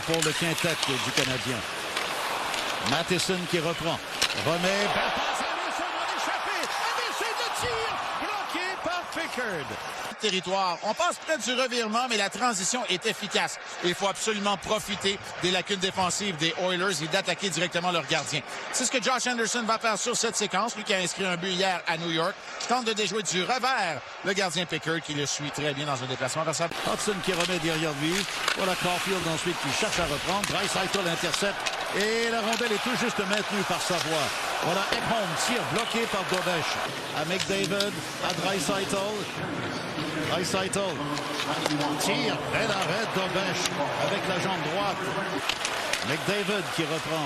pour le quintet du Canadien. Matheson qui reprend. Remet. Belle passe à Anderson, on a échappé. Anderson le tir. Bloqué par Pickard. Territoire. On passe près du revirement, mais la transition est efficace. Il faut absolument profiter des lacunes défensives des Oilers et d'attaquer directement leur gardien. C'est ce que Josh Anderson va faire sur cette séquence, lui qui a inscrit un but hier à New York. Tente de déjouer du revers le gardien Pickard qui le suit très bien dans un déplacement vers sa... Hudson qui remet derrière lui. Voilà Caulfield ensuite qui cherche à reprendre. Draisaitl intercepte et la rondelle est tout juste maintenue par Savoie. Voilà Ekholm, tir bloqué par Dobesch. À McDavid, à Draisaitl. Draisaitl, tir, bel arrêt Dobesch avec la jambe droite. McDavid qui reprend.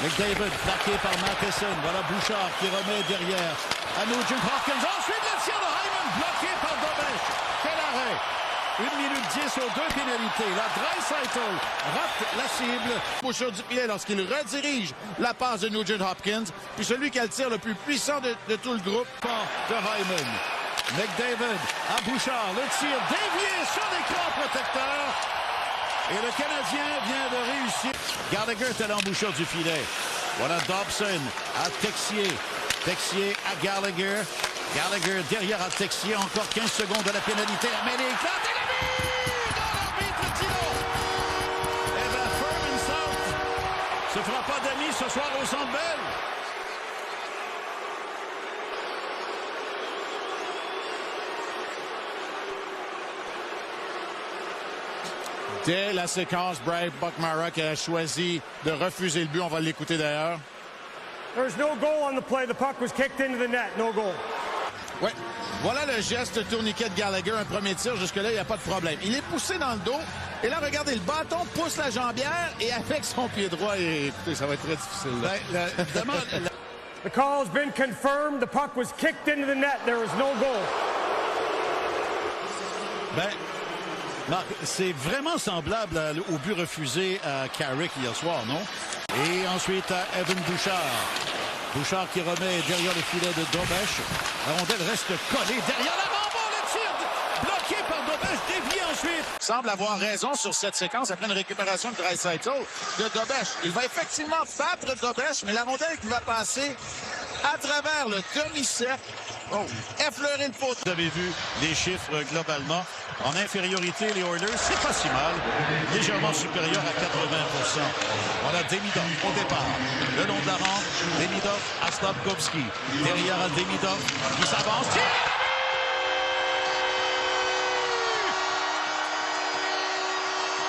McDavid plaqué par Matheson. Voilà Bouchard qui remet derrière. À Nugent Hopkins. Ensuite le tir de Hyman bloqué par Dobesch. Quel arrêt! 1 minute 10 aux 2 pénalités. La Draisaitl rate la cible. Bouchard du filet lorsqu'il redirige la passe de Nugent Hopkins. Puis celui qui a le tir le plus puissant de tout le groupe. De Hyman. McDavid à Bouchard. Le tir dévié sur l'écran protecteur. Et le Canadien vient de réussir. Gallagher est à l'embouchure du filet. Voilà Dobson à Texier. Texier à Gallagher. Gallagher derrière à Texier. Encore 15 secondes de la pénalité. La mêlée éclate. Et la but! Dans l'arbitre Tino. Eh bien, Furman South se fera pas d'amis ce soir au Centre Bell. Dès la séquence, Brad Buckmara qui a choisi de refuser le but. On va l'écouter d'ailleurs. There's no goal on the play. The puck was kicked into the net. No goal. Ouais. Voilà le geste tourniquet de Gallagher. Un premier tir. Jusque-là, il n'y a pas de problème. Il est poussé dans le dos. Et là, regardez, le bâton pousse la jambière et avec son pied droit, et écoutez, ça va être très difficile. The call has been confirmed. The puck was kicked into the net. There was no goal. Marc, c'est vraiment semblable au but refusé à Carrick hier soir, non? Et ensuite à Evan Bouchard. Bouchard qui remet derrière le filet de Dobesch. La rondelle reste collée derrière la rembord. Le tir bloqué par Dobesch, dévié ensuite. Semble avoir raison sur cette séquence après une récupération de Draisaitl de Dobesch. Il va effectivement battre Dobesch, mais la rondelle qui va passer à travers le demi-cercle. Oh, effleurer le poteau. Vous avez vu les chiffres globalement. En infériorité, les Oilers, c'est pas si mal. Légèrement supérieur à 80%. On a Demidov au départ. Le long de la rampe, Demidov à Slafkovsky. Derrière à Demidov qui s'avance.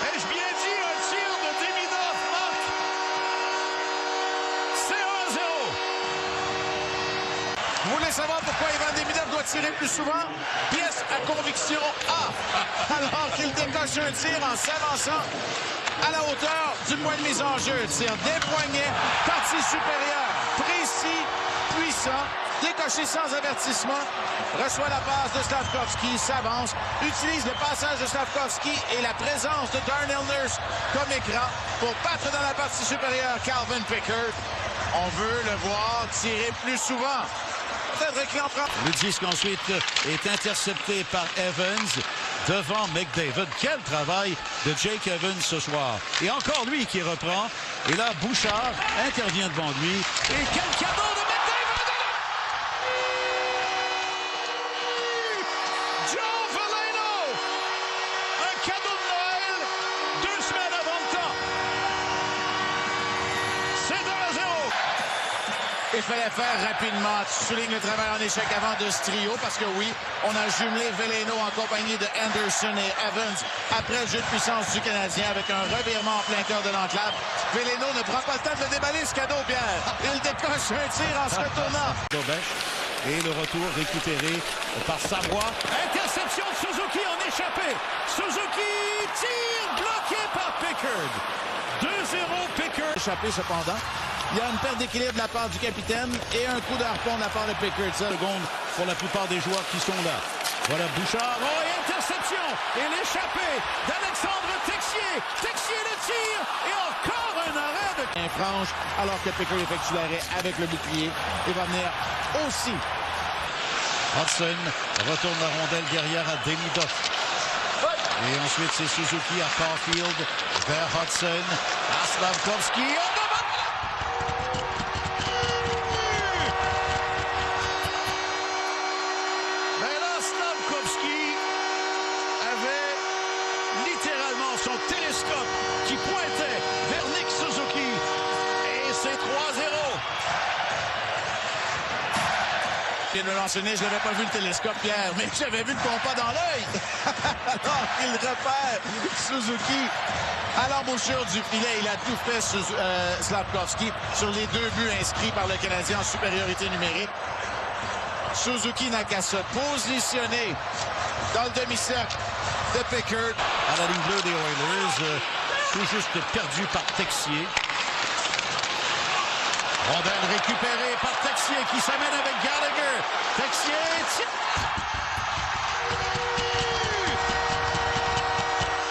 Ai-je bien dit un tir de Demidov, Marc? C'est 1-0. Vous voulez savoir pourquoi Ivan Demidov doit tirer plus souvent? Pièce à conviction A. Alors qu'il décoche un tir en s'avançant à la hauteur du point de mise en jeu. Tir des poignets, partie supérieure, précis, puissant, décoché sans avertissement, reçoit la passe de Slafkovsky, s'avance, utilise le passage de Slafkovsky et la présence de Darnell Nurse comme écran pour battre dans la partie supérieure Calvin Pickard. On veut le voir tirer plus souvent. Le disque ensuite est intercepté par Evans devant McDavid. Quel travail de Jake Evans ce soir. Et encore lui qui reprend. Et là, Bouchard intervient devant lui. Et quel cadeau de McDavid! Joe Veleno! Un cadeau de Noël 2 semaines avant le temps. C'est 2-0. Il fallait faire rapidement. Tu soulignes le travail en échec avant de ce trio parce que oui, on a jumelé Veleno en compagnie de Anderson et Evans après le jeu de puissance du Canadien avec un revirement en plein cœur de l'enclave. Veleno ne prend pas le temps de le déballer ce cadeau, Pierre. Il décoche un tir en se retournant. Dobesch. Et le retour récupéré par Savoie. Interception de Suzuki en échappé. Suzuki tire bloqué par Pickard. 2-0 Pickard. Échappé cependant. Il y a une perte d'équilibre de la part du capitaine et un coup de harpon de la part de Pickard. Seconde pour la plupart des joueurs qui sont là. Voilà Bouchard. Oh, et interception. Et l'échappée d'Alexandre Texier. Texier le tire. Et encore un arrêt de franche alors que Pickard effectue l'arrêt avec le bouclier. Il va venir aussi. Hudson retourne la rondelle derrière à Demidov. Et ensuite, c'est Suzuki à Caulfield, vers Hudson, à Slafkovsky. Mais là, Slafkovsky avait littéralement son télescope qui pointait vers Nick Suzuki. Et c'est 3-0. Il me mentionné, je n'avais pas vu le télescope, Pierre, mais j'avais vu le compas dans l'œil. Alors qu'il repère Suzuki à l'embouchure du filet. Il a tout fait, Slafkovsky, sur les 2 buts inscrits par le Canadien en supériorité numérique. Suzuki n'a qu'à se positionner dans le demi-cercle de Pickard. À la ligne bleue des Oilers, tout juste perdu par Texier. Rondelle récupérée par Texier qui s'amène avec Gallagher. Texier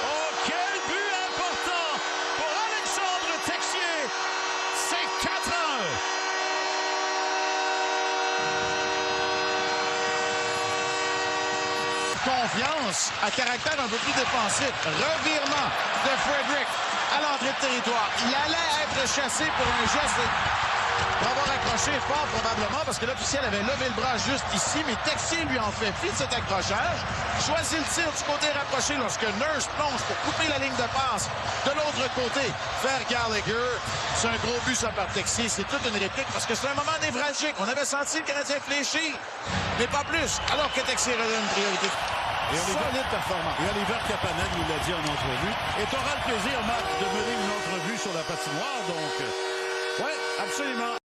oh, quel but important pour Alexandre Texier. C'est 4-1. Confiance à caractère un peu plus défensif. Revirement de Frederick à l'entrée de territoire. Il allait être chassé pour un geste pour avoir accroché fort probablement parce que l'officiel avait levé le bras juste ici, mais Texier lui en fait fi de cet accrochage. Choisit le tir du côté rapproché lorsque Nurse plonge pour couper la ligne de passe de l'autre côté vers Gallagher. C'est un gros but ça par Texier. C'est toute une réplique parce que c'est un moment névralgique. On avait senti le Canadien fléchir, mais pas plus, alors que Texier redonne une priorité. Et Oliver, performant. Et Oliver Kapanen nous l'a dit en entrevue. Et tu auras le plaisir, Marc, de mener une entrevue sur la patinoire. Donc, oui, absolument.